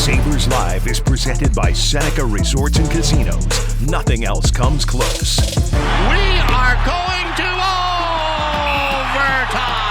Sabres Live is presented by Seneca Resorts and Casinos. Nothing else comes close. We are going to overtime.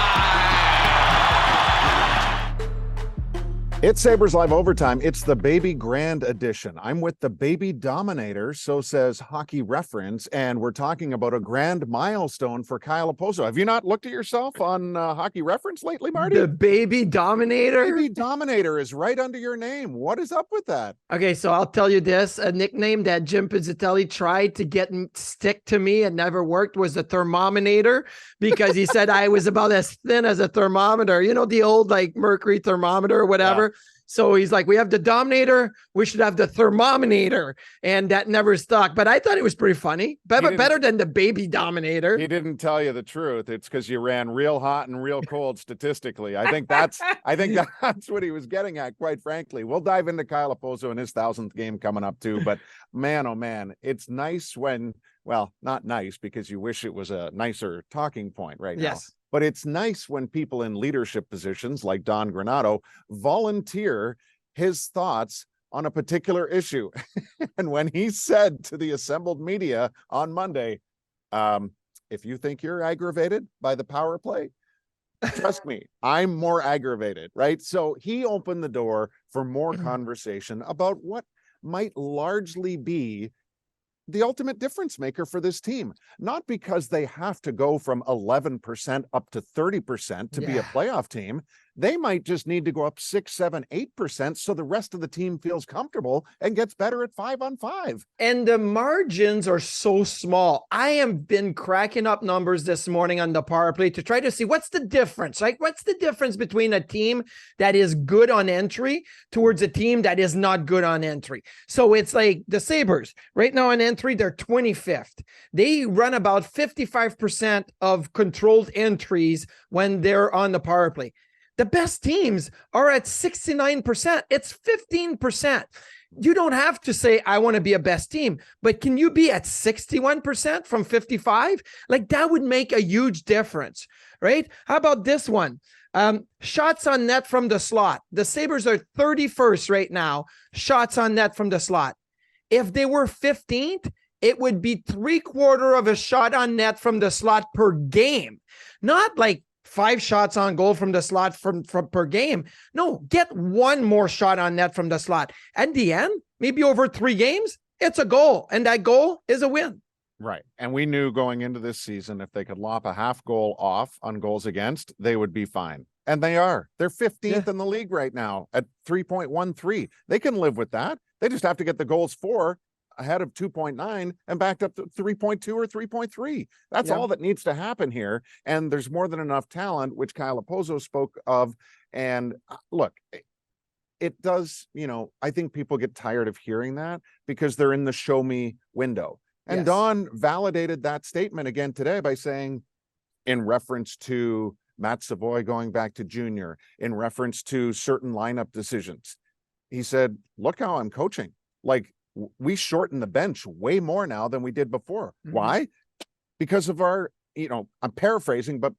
It's Sabres Live Overtime. It's the Baby Grand Edition. I'm with the Baby Dominator, so says Hockey Reference, and we're talking about a grand milestone for Kyle Okposo. Have you not looked at yourself on Hockey Reference lately, Marty? The Baby Dominator? Baby Dominator is right under your name. What is up with that? Okay, so I'll tell you this. A nickname that Jim Pizzatelli tried to stick to me and never worked was the Thermominator, because he said I was about as thin as a thermometer. You know, the old like mercury thermometer or whatever. Yeah. So he's like, we have the Dominator, we should have the Thermominator, and that never stuck. But I thought it was pretty funny, better than the Baby Dominator. He didn't tell you the truth. It's because you ran real hot and real cold statistically. I think that's what he was getting at, quite frankly. We'll dive into Kyle Okposo in his 1,000th game coming up too. But man, oh man, it's nice when, well, not nice because you wish it was a nicer talking point right now. Yes. But it's nice when people in leadership positions like Don Granato volunteer his thoughts on a particular issue. And when he said to the assembled media on Monday, if you think you're aggravated by the power play, trust me, I'm more aggravated, right? So he opened the door for more conversation about what might largely be the ultimate difference maker for this team, not because they have to go from 11% up to 30% to be a playoff team. They might just need to go up 6, 7, 8% so the rest of the team feels comfortable and gets better at 5-on-5. And the margins are so small. I have been cracking up numbers this morning on the power play to try to see what's the difference, right? What's the difference between a team that is good on entry towards a team that is not good on entry? So it's like the Sabres right now on entry, they're 25th. They run about 55% of controlled entries when they're on the power play. The best teams are at 69%. It's 15%. You don't have to say, I want to be a best team, but can you be at 61% from 55? Like that would make a huge difference, right? How about this one? Shots on net from the slot. The Sabres are 31st right now, shots on net from the slot. If they were 15th, it would be 3/4 of a shot on net from the slot per game. Not like 5 shots on goal from the slot from per game. No, get one more shot on net from the slot. At the end, maybe over 3 games, it's a goal. And that goal is a win. Right. And we knew going into this season, if they could lop a half goal off on goals against, they would be fine. And they are. They're 15th in the league right now at 3.13. They can live with that. They just have to get the goals for ahead of 2.9 and backed up to 3.2 or 3.3. That's all that needs to happen here. And there's more than enough talent, which Kyle Okposo spoke of. And look, it does, you know, I think people get tired of hearing that because they're in the show me window. And Don validated that statement again today by saying, in reference to Matt Savoy going back to junior, in reference to certain lineup decisions, he said, look how I'm coaching. Like, we shorten the bench way more now than we did before. Why? Because of our, you know, I'm paraphrasing, but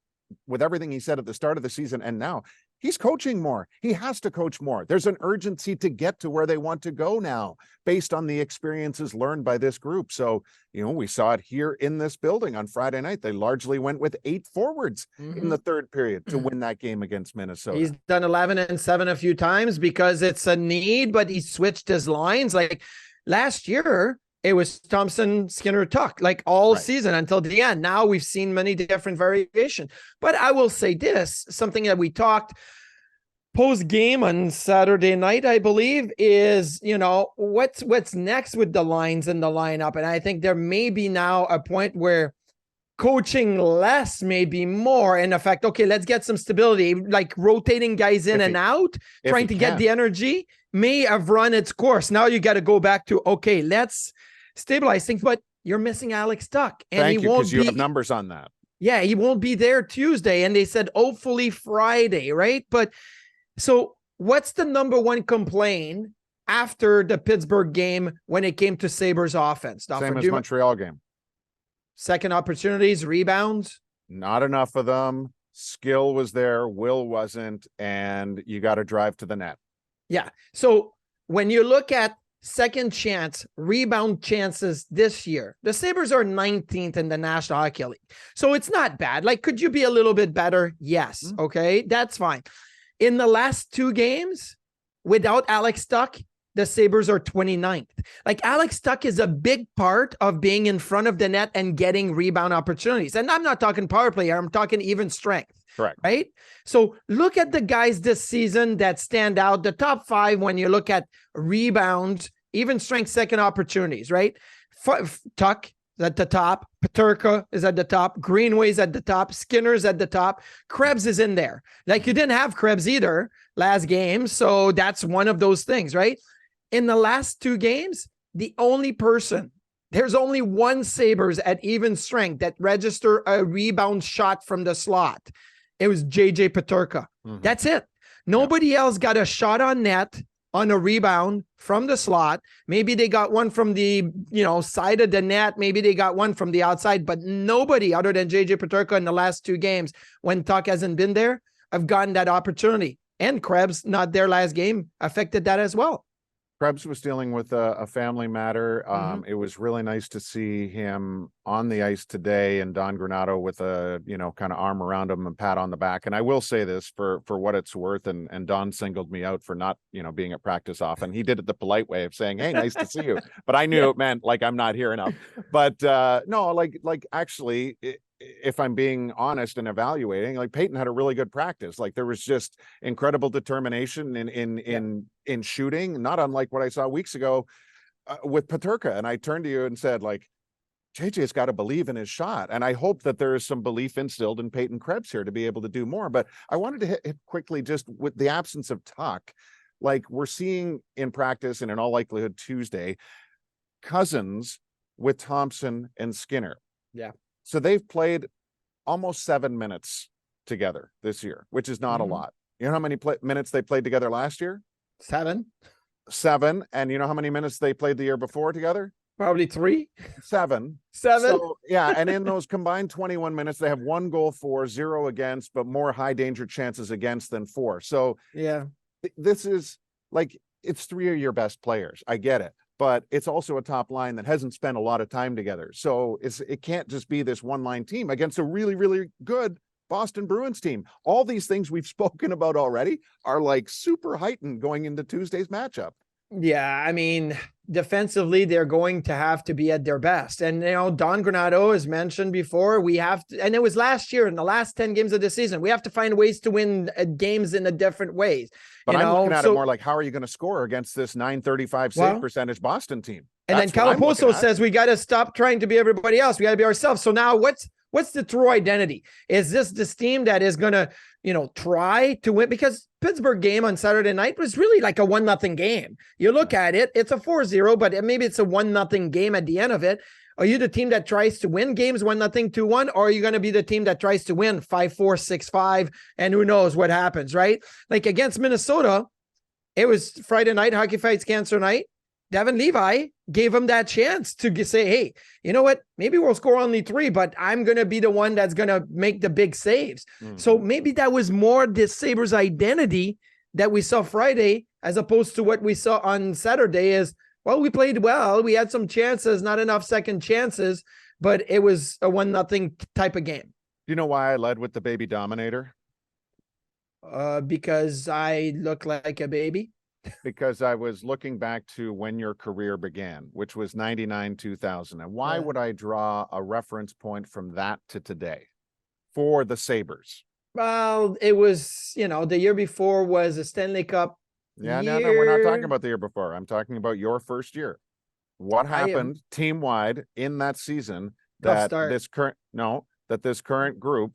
with everything he said at the start of the season and now, he's coaching more. He has to coach more. There's an urgency to get to where they want to go now based on the experiences learned by this group. So, you know, we saw it here in this building on Friday night. They largely went with 8 forwards in the third period to win that game against Minnesota. He's done 11-7 a few times because it's a need, but he switched his lines. Like last year, it was Thompson, Skinner, Tuch, like all season until the end. Now we've seen many different variations. But I will say this, something that we talked post-game on Saturday night, I believe, is, you know, what's next with the lines and the lineup. And I think there may be now a point where coaching less may be more. In effect, okay, let's get some stability, like rotating guys in and out, trying to get the energy may have run its course. Now you got to go back to, okay, let's stabilize things, but you're missing Alex Tuch. And Thank you, because you have numbers on that. Yeah, he won't be there Tuesday. And they said, hopefully Friday, right? But so what's the number one complaint after the Pittsburgh game when it came to Sabres offense? Same as Montreal game. Second opportunities, rebounds? Not enough of them. Skill was there, will wasn't, and you got to drive to the net. Yeah. So when you look at second chance, rebound chances this year, the Sabres are 19th in the National Hockey League. So it's not bad. Like, could you be a little bit better? Yes. Okay. That's fine. In the last 2 games, without Alex Tuch, the Sabres are 29th. Like, Alex Tuch is a big part of being in front of the net and getting rebound opportunities. And I'm not talking power play here. I'm talking even strength. Correct. Right? So look at the guys this season that stand out. The top 5, when you look at rebounds, even strength, second opportunities, right? Tuch is at the top. Peterka is at the top. Greenway's at the top. Skinner's at the top. Krebs is in there. Like, you didn't have Krebs either last game. So that's one of those things, right? In the last 2 games, there's only one Sabres at even strength that register a rebound shot from the slot. It was JJ Peterka. That's it. Nobody else got a shot on net on a rebound from the slot. Maybe they got one from the, side of the net. Maybe they got one from the outside, but nobody other than JJ Peterka in the last 2 games, when Tuch hasn't been there, have gotten that opportunity. And Krebs, not there last game, affected that as well. Krebs was dealing with a family matter. It was really nice to see him on the ice today, and Don Granato with a, kind of arm around him and pat on the back. And I will say this for what it's worth. And Don singled me out for not, being at practice often. He did it the polite way of saying, "Hey, nice to see you." But I knew it meant like, I'm not here enough. But no, actually, if I'm being honest and evaluating, like, Peyton had a really good practice. Like, there was just incredible determination in shooting, not unlike what I saw weeks ago with Peterka. And I turned to you and said, like, JJ's got to believe in his shot. And I hope that there is some belief instilled in Peyton Krebs here to be able to do more. But I wanted to hit quickly, just with the absence of Tuch, like we're seeing in practice and in all likelihood Tuesday, Cousins with Thompson and Skinner. Yeah. So they've played almost 7 minutes together this year, which is not a lot. You know how many minutes they played together last year? 7. And you know how many minutes they played the year before together? Probably 3. 7. So, yeah. And in those combined 21 minutes, they have 1 goal for, 0 against, but more high danger chances against than for. So yeah, this is like, it's 3 of your best players. I get it. But it's also a top line that hasn't spent a lot of time together. So it can't just be this one-line team against a really, really good Boston Bruins team. All these things we've spoken about already are like super heightened going into Tuesday's matchup. Yeah, I mean, defensively, they're going to have to be at their best. And, Don Granato, as mentioned before, we have to, and it was last year in the last 10 games of the season, we have to find ways to win games in a different ways. But I'm looking at it more like, how are you going to score against this .935 save percentage Boston team? And then Calaposo says, we got to stop trying to be everybody else. We got to be ourselves. So now what's the true identity? Is this team that is going to, try to win? Because Pittsburgh game on Saturday night was really like a 1-0 game. You look at it, it's a 4-0, but maybe it's a 1-0 game at the end of it. Are you the team that tries to win games 1-0, 2-1, or are you going to be the team that tries to win 5-4, 6-5, and who knows what happens, right? Like against Minnesota, it was Friday night, Hockey Fights Cancer night. Devin Levi gave him that chance to say, hey, you know what? Maybe we'll score only 3, but I'm going to be the one that's going to make the big saves. So maybe that was more the Sabres identity that we saw Friday, as opposed to what we saw on Saturday is, well, we played well. We had some chances, not enough second chances, but it was a 1-0 type of game. Do you know why I led with the baby dominator? Because I look like a baby. Because I was looking back to when your career began, which was 99-2000. And why would I draw a reference point from that to today for the Sabres? Well, it was, the year before was a Stanley Cup. Yeah, no, we're not talking about the year before. I'm talking about your first year. What happened team-wide in that season that this current group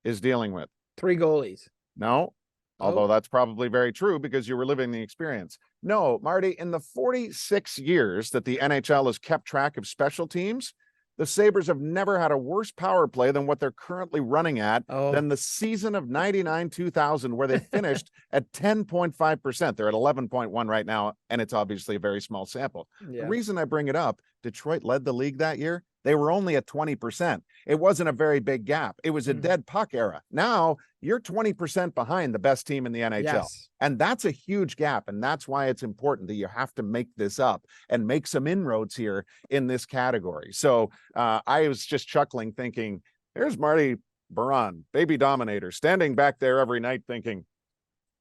is dealing with? 3 goalies. No. Although that's probably very true because you were living the experience. No, Marty, in the 46 years that the NHL has kept track of special teams, the Sabres have never had a worse power play than what they're currently running at than the season of 99-2000, where they finished at 10.5%. They're at 11.1 right now, and it's obviously a very small sample. Yeah. The reason I bring it up, Detroit led the league that year. They were only at 20%. It wasn't a very big gap. It was a dead puck era. Now you're 20% behind the best team in the NHL. Yes. And that's a huge gap. And that's why it's important that you have to make this up and make some inroads here in this category. So I was just chuckling, thinking, there's Marty Biron, baby dominator, standing back there every night thinking,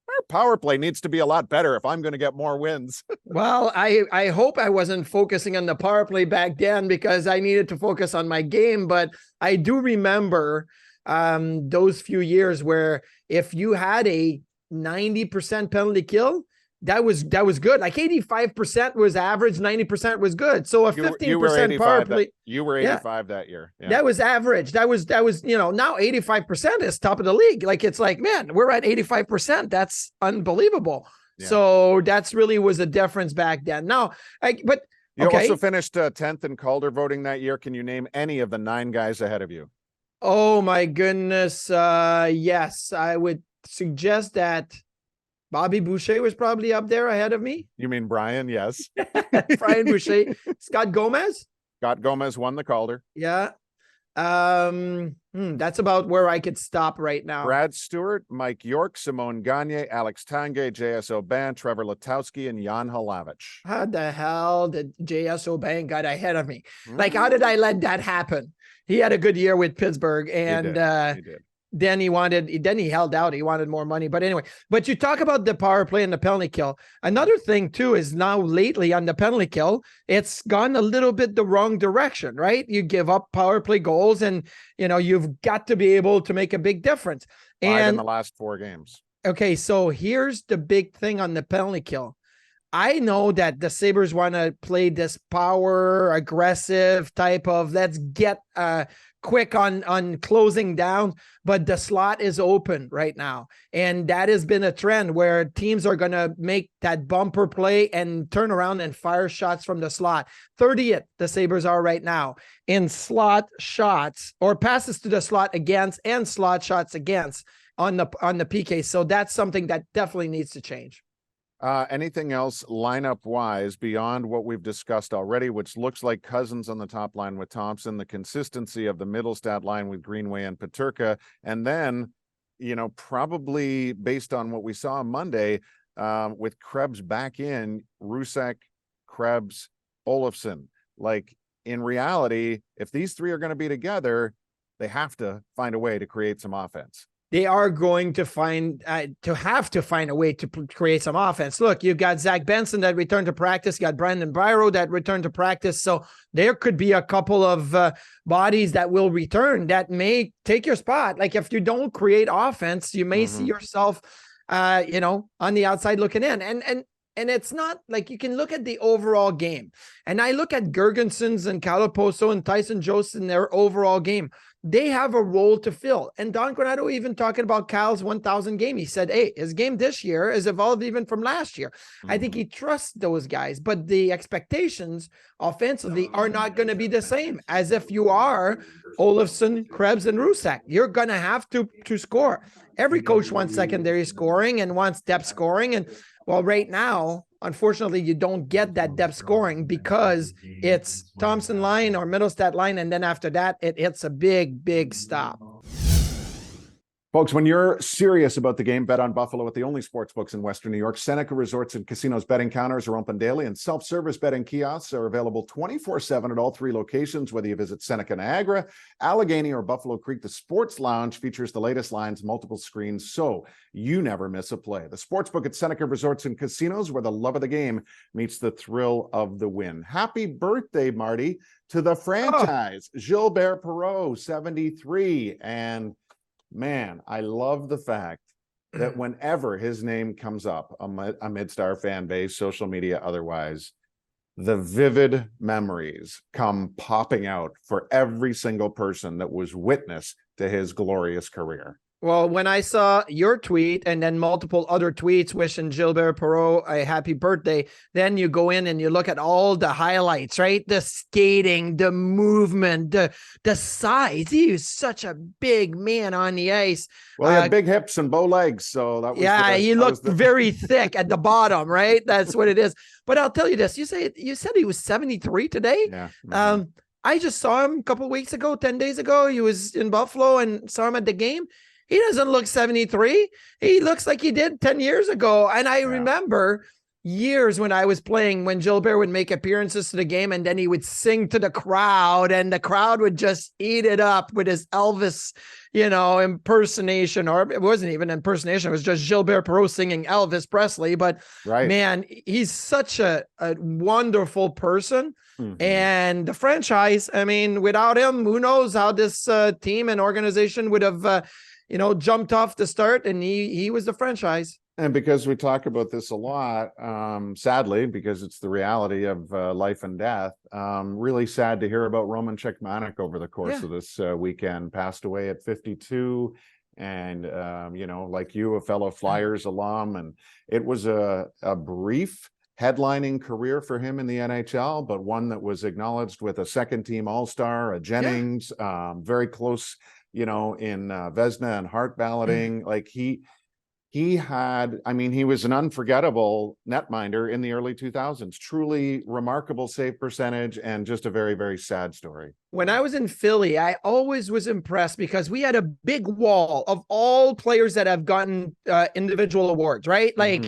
our power play needs to be a lot better if I'm going to get more wins. Well, I hope I wasn't focusing on the power play back then because I needed to focus on my game. But I do remember those few years where if you had a 90% penalty kill, that was good. Like 85% was average, 90% was good. So a 15% power play. You were 85 that year. Yeah. That was average. That was, now 85% is top of the league. Like, it's like, man, we're at 85%. That's unbelievable. Yeah. So that's really was a difference back then. Now, but you also finished 10th in Calder voting that year. Can you name any of the 9 guys ahead of you? Oh my goodness. Yes, I would suggest that Bobby Boucher was probably up there ahead of me. You mean Brian? Yes. Brian Boucher. Scott Gomez. Scott Gomez won the Calder. Yeah. That's about where I could stop right now. Brad Stewart, Mike York, Simone Gagne, Alex Tanguay, J.S. Aubin, Trevor Letowski, and Jan Halavich. How the hell did J.S. Aubin got ahead of me? Like, how did I let that happen? He had a good year with Pittsburgh, and he did. Then he held out. He wanted more money. But anyway, but you talk about the power play and the penalty kill. Another thing too is now lately on the penalty kill, it's gone a little bit the wrong direction, right? You give up power play goals and, you've got to be able to make a big difference. 5 in the last 4 games. Okay. So here's the big thing on the penalty kill. I know that the Sabres want to play this power aggressive type of, let's get, quick on closing down, but the slot is open right now. And that has been a trend where teams are going to make that bumper play and turn around and fire shots from the slot. 30th, the Sabres are right now in slot shots or passes to the slot against and slot shots against on the PK. So that's something that definitely needs to change. Anything else lineup wise beyond what we've discussed already, which looks like Cousins on the top line with Thompson, the consistency of the middle stat line with Greenway and Peterka, and then, probably based on what we saw on Monday, with Krebs back in, Rusek, Krebs, Olofsson. Like, in reality, if these 3 are going to be together, they have to find a way to create some offense. They are going to find a way to create some offense. Look, you've got Zach Benson that returned to practice. You got Brandon Biron that returned to practice. So there could be a couple of bodies that will return that may take your spot. Like, if you don't create offense, you may see yourself, on the outside looking in. And it's not like you can look at the overall game. And I look at Gergensons and Calaposo and Tyson Jost in their overall game. They have a role to fill. And Don Granato even talking about Kyle's 1,000 game. He said, hey, his game this year has evolved even from last year. I think he trusts those guys, but the expectations offensively are not going to be the same as if you are Olofsson, Krebs, and Rusek. You're going to have to score. Every coach wants secondary scoring and wants depth scoring. And well, right now, unfortunately, you don't get that depth scoring because it's Thompson line or Middlestat line. And then after that, it hits a big, big stop. Folks, when you're serious about the game, bet on Buffalo with the only sports books in Western New York. Seneca Resorts and Casinos betting counters are open daily, and self-service betting kiosks are available 24/7 at all 3 locations. Whether you visit Seneca Niagara, Allegheny, or Buffalo Creek, the Sports Lounge features the latest lines, multiple screens, so you never miss a play. The sportsbook at Seneca Resorts and Casinos, where the love of the game meets the thrill of the win. Happy birthday, Marty, to the franchise. Gilbert Perreault, 73, and man, I love the fact that whenever his name comes up amidst our fan base, social media, otherwise, the vivid memories come popping out for every single person that was witness to his glorious career. Well, when I saw your tweet and then multiple other tweets wishing Gilbert Perreault a happy birthday, then you go in and you look at all the highlights, right? The skating, the movement, the size. He was such a big man on the ice. Well, he had big hips and bow legs, so that was he looked very thick at the bottom, right? That's what it is. But I'll tell you this: you said he was 73 today. Yeah. Mm-hmm. I just saw him a couple of weeks ago, 10 days ago. He was in Buffalo and saw him at the game. He doesn't look 73. He looks like he did 10 years ago. And I remember years when I was playing, when Gilbert would make appearances to the game and then he would sing to the crowd and the crowd would just eat it up with his Elvis, impersonation, or it wasn't even impersonation. It was just Gilbert Perreault singing Elvis Presley. But man, he's such a wonderful person. And the franchise, I mean, without him, who knows how this team and organization would have, jumped off the start, and he was the franchise. And because we talk about this a lot, sadly, because it's the reality of life and death, really sad to hear about Roman Cechmanek over the course of this weekend. Passed away at 52. And, like you, a fellow Flyers alum. And it was a brief headlining career for him in the NHL, but one that was acknowledged with a second-team All-Star, a Jennings, very close, in Vezina and Hart balloting. Like he was an unforgettable netminder in the early 2000s. Truly remarkable save percentage and just a very, very sad story. When I was in Philly, I always was impressed because we had a big wall of all players that have gotten individual awards, right? Like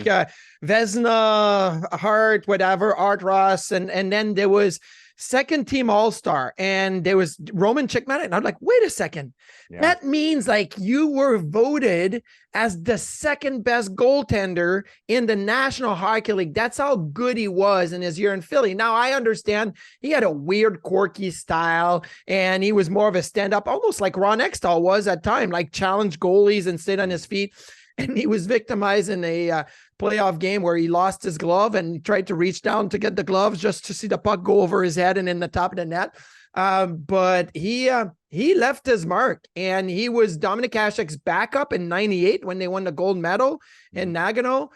Vezina, Hart, whatever, Art Ross, and then there was second team All-Star, and there was Roman Cechmanek. And I'm like, wait a second. That means like you were voted as the second best goaltender in the National Hockey League. That's how good he was in his year in Philly. Now I understand he had a weird, quirky style, and he was more of a stand-up, almost like Ron Extall was at time, like challenge goalies and stayed on his feet. And he was victimized in a playoff game where he lost his glove and he tried to reach down to get the gloves just to see the puck go over his head and in the top of the net. But he left his mark, and he was Dominic Hasek's backup in '98 when they won the gold medal in Nagano.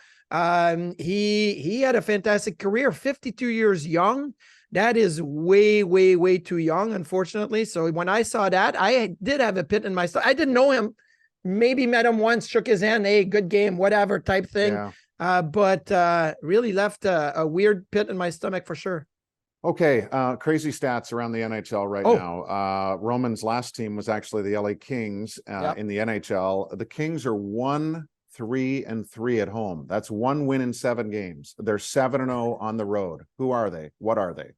He had a fantastic career, 52 years young. That is way, way, way too young, unfortunately. So when I saw that, I did have a pit in my stomach. I didn't know him. Maybe met him once, shook his hand, hey, good game, whatever type thing. But really left a weird pit in my stomach for sure. Okay, crazy stats around the NHL right now. Roman's last team was actually the LA Kings in the NHL. The Kings are 1-3-3 at home. That's one win in 7 games. They're 7-0 on the road. Who are they? What are they?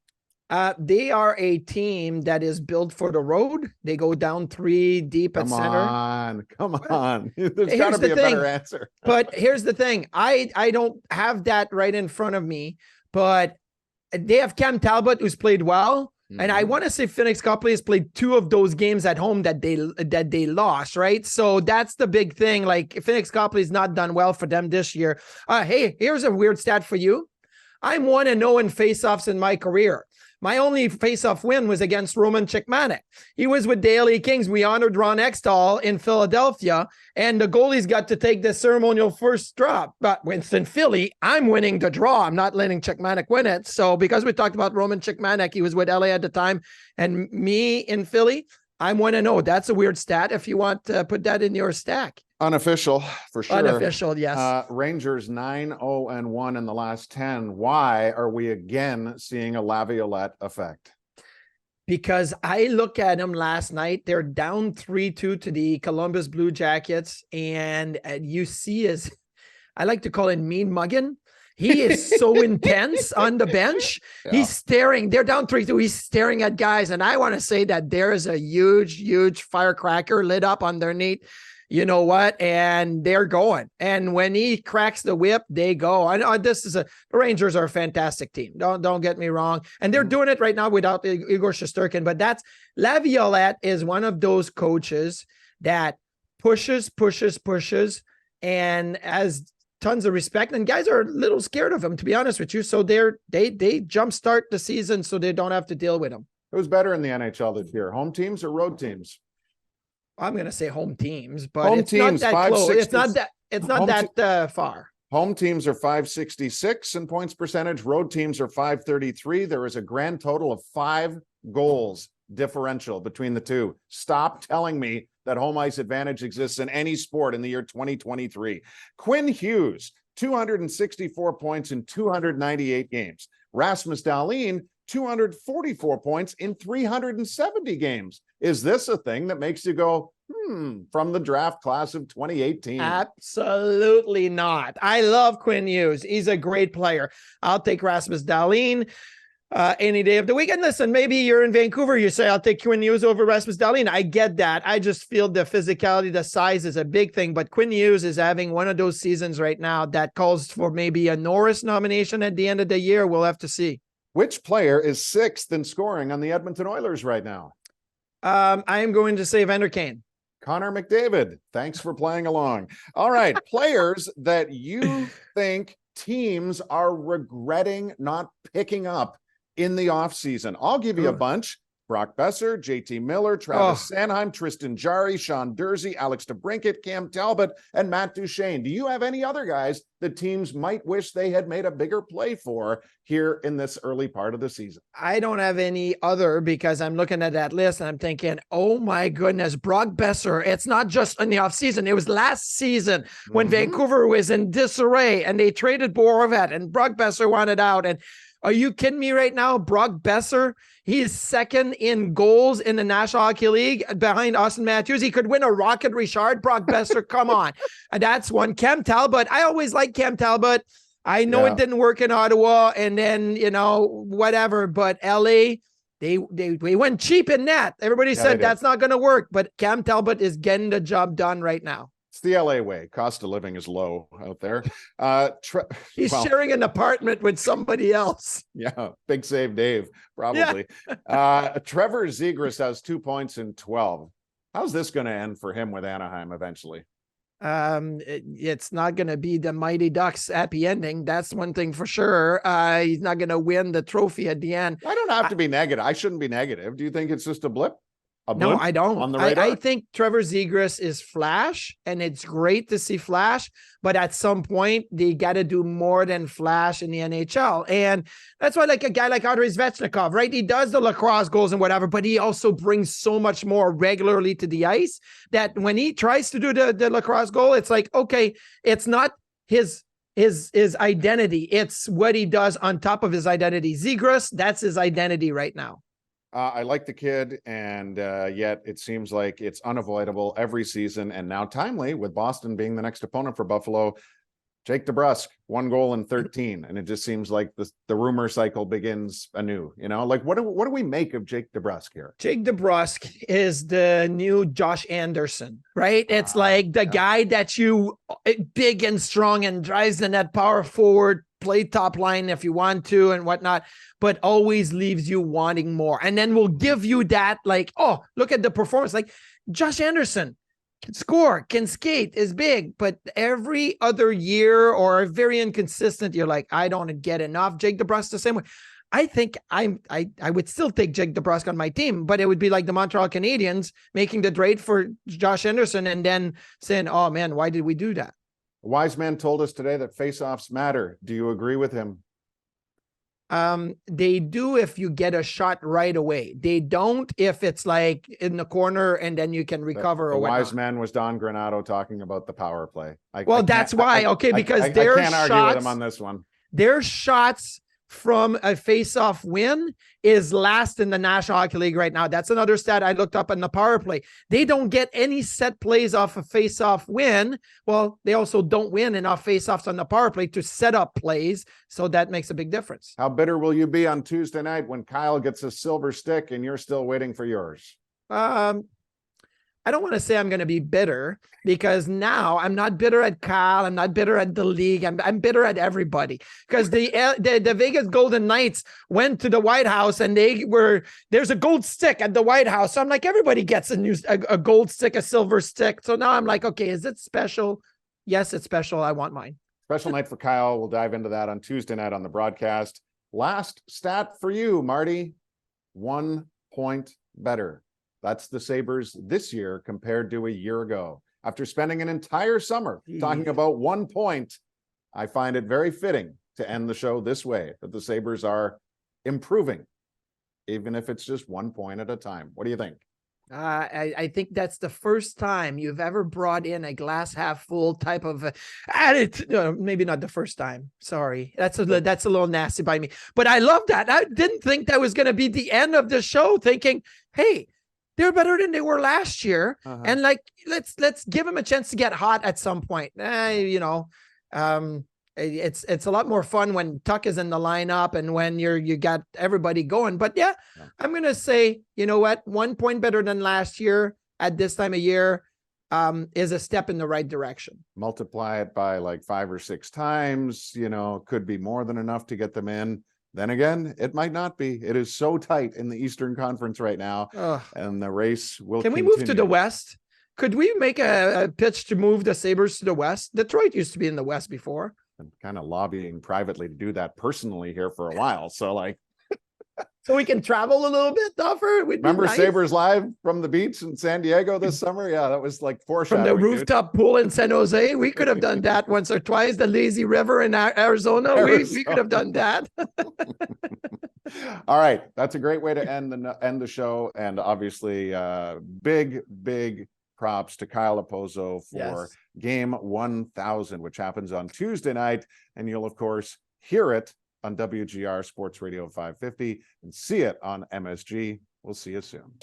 They are a team that is built for the road. They go down 3 deep at center. Come on. There's got to be a better answer. But here's the thing. I don't have that right in front of me, but they have Cam Talbot, who's played well. And I want to say Phoenix Copley has played 2 of those games at home that they lost, right? So that's the big thing. Like Phoenix Copley's not done well for them this year. Hey, here's a weird stat for you. I'm 1-0 in faceoffs in my career. My only face-off win was against Roman Cechmanek. He was with the LA Kings. We honored Ron Extall in Philadelphia, and the goalies got to take the ceremonial first drop. But when it's in Philly, I'm winning the draw. I'm not letting Cechmanek win it. So because we talked about Roman Cechmanek, he was with LA at the time, and me in Philly, I'm 1-0. That's a weird stat if you want to put that in your stack. Unofficial, for sure. Unofficial, yes. Rangers 9-0-1 in the last 10. Why are we again seeing a Laviolette effect? Because I look at them last night. They're down 3-2 to the Columbus Blue Jackets. And you see I like to call it mean mugging. He is so intense on the bench. He's staring. They're down 3-2. He's staring at guys. And I want to say that there is a huge, huge firecracker lit up underneath. You know what? And they're going. And when he cracks the whip, they go. I know the Rangers are a fantastic team. Don't get me wrong. And they're doing it right now without Igor Shesterkin. But Laviolette is one of those coaches that pushes, and has tons of respect. And guys are a little scared of him, to be honest with you. So they jumpstart the season so they don't have to deal with him. Who's better in the NHL this year? Home teams or road teams? I'm going to say home teams, but it's not that close. It's not that far. Home teams are 566 in points percentage. Road teams are 533. There is a grand total of 5 goals differential between the two. Stop telling me that home ice advantage exists in any sport in the year 2023. Quinn Hughes, 264 points in 298 games. Rasmus Dahlin, 244 points in 370 games. Is this a thing that makes you go, From the draft class of 2018. Absolutely not. I love Quinn Hughes. He's a great player. I'll take Rasmus Dahlin any day of the week. And listen, maybe you're in Vancouver, you say, I'll take Quinn Hughes over Rasmus Dahlin. I get that. I just feel the physicality, the size is a big thing. But Quinn Hughes is having one of those seasons right now that calls for maybe a Norris nomination at the end of the year. We'll have to see. Which player is 6th in scoring on the Edmonton Oilers right now? I am going to say Vander Kane. Connor McDavid, thanks for playing along. All right, players that you think teams are regretting not picking up in the offseason. I'll give you a bunch. Brock Besser, JT Miller, Travis Sanheim, Tristan Jarry, Sean Dursey, Alex DeBrincat, Cam Talbot, and Matt Duchene. Do you have any other guys that teams might wish they had made a bigger play for here in this early part of the season? I don't have any other because I'm looking at that list and I'm thinking, oh my goodness, Brock Besser. It's not just in the offseason. It was last season when Vancouver was in disarray and they traded Borovet and Brock Besser wanted out. And are you kidding me right now? Brock Besser, he is second in goals in the National Hockey League behind Austin Matthews. He could win a Rocket Richard. Brock Besser, come on. And that's one. Cam Talbot, I always like Cam Talbot. I know it didn't work in Ottawa and then, whatever, but LA, they went cheap in net. Everybody said that's not going to work, but Cam Talbot is getting the job done right now. It's the LA way. Cost of living is low out there. He's sharing an apartment with somebody else. Yeah. Big save, Dave, probably. Yeah. Trevor Zegras has 2 points in 12. How's this going to end for him with Anaheim eventually? It's not going to be the Mighty Ducks happy ending. That's one thing for sure. He's not going to win the trophy at the end. I don't have to be negative. I shouldn't be negative. Do you think it's just a blip? No, I don't. On the radar? I think Trevor Zegras is flash, and it's great to see flash, but at some point they got to do more than flash in the NHL. And that's why like a guy like Andrei Svechnikov, right? He does the lacrosse goals and whatever, but he also brings so much more regularly to the ice that when he tries to do the lacrosse goal, it's like, okay, it's not his identity. It's what he does on top of his identity. Zegras, that's his identity right now. I like the kid, and yet it seems like it's unavoidable every season, and now timely with Boston being the next opponent for Buffalo. Jake DeBrusk, 1 goal in 13, and it just seems like the rumor cycle begins anew. Like what do we make of Jake DeBrusk here? Jake DeBrusk is the new Josh Anderson, right? It's like the guy that you big and strong and drives the net, power forward, play top line if you want to and whatnot, but always leaves you wanting more. And then we'll give you that, like, oh, look at the performance. Like Josh Anderson can score, can skate, is big, but every other year or very inconsistent, you're like, I don't get enough. Jake DeBrusk the same way. I think I would still take Jake DeBrusk on my team, but it would be like the Montreal Canadiens making the trade for Josh Anderson and then saying, oh man, why did we do that? A wise man told us today that faceoffs matter. Do you agree with him? They do if you get a shot right away. They don't if it's like in the corner and then you can recover. The wise man was Don Granato talking about the power play. That's why. Because I can't argue with him on this one. Their shots from a face-off win is last in the National Hockey League right now. That's another stat I looked up in the power play. They don't get any set plays off a face-off win. Well, they also don't win enough face-offs on the power play to set up plays. So that makes a big difference. How bitter will you be on Tuesday night when Kyle gets a silver stick and you're still waiting for yours? I don't want to say I'm going to be bitter because now I'm not bitter at Kyle. I'm not bitter at the league. I'm bitter at everybody because the Vegas Golden Knights went to the White House and there's a gold stick at the White House. So I'm like, everybody gets a gold stick, a silver stick. So now I'm like, okay, is it special? Yes, it's special. I want mine. Special night for Kyle. We'll dive into that on Tuesday night on the broadcast. Last stat for you, Marty, 1 point better. That's the Sabres this year compared to a year ago. After spending an entire summer talking about 1 point, I find it very fitting to end the show this way, that the Sabres are improving, even if it's just 1 point at a time. What do you think? I think that's the first time you've ever brought in a glass half full type of attitude. No, maybe not the first time. Sorry. That's a little nasty by me, but I love that. I didn't think that was going to be the end of the show thinking, hey, they're better than they were last year. Uh-huh. And like, let's give them a chance to get hot at some point. It's a lot more fun when Tuch is in the lineup and when you got everybody going. But yeah, I'm going to say, you know what? 1 point better than last year at this time of year is a step in the right direction. Multiply it by like 5 or 6 times, could be more than enough to get them in. Then again, it might not be. It is so tight in the Eastern Conference right now, and the race will Can we continue. move to the West? Could we make a pitch to move the Sabres to the West? Detroit used to be in the West before. I'm kind of lobbying privately to do that personally here for a while. So like, so we can travel a little bit, Duffer. Remember nice. Sabres Live from the beach in San Diego this summer? Yeah, that was like foreshadowing. From the rooftop pool in San Jose. We could have done that once or twice. The lazy river in Arizona. We could have done that. All right. That's a great way to end the show. And obviously big props to Kyle Opozo for game 1000, which happens on Tuesday night. And you'll, of course, hear it on WGR Sports Radio 550 and see it on MSG. We'll see you soon.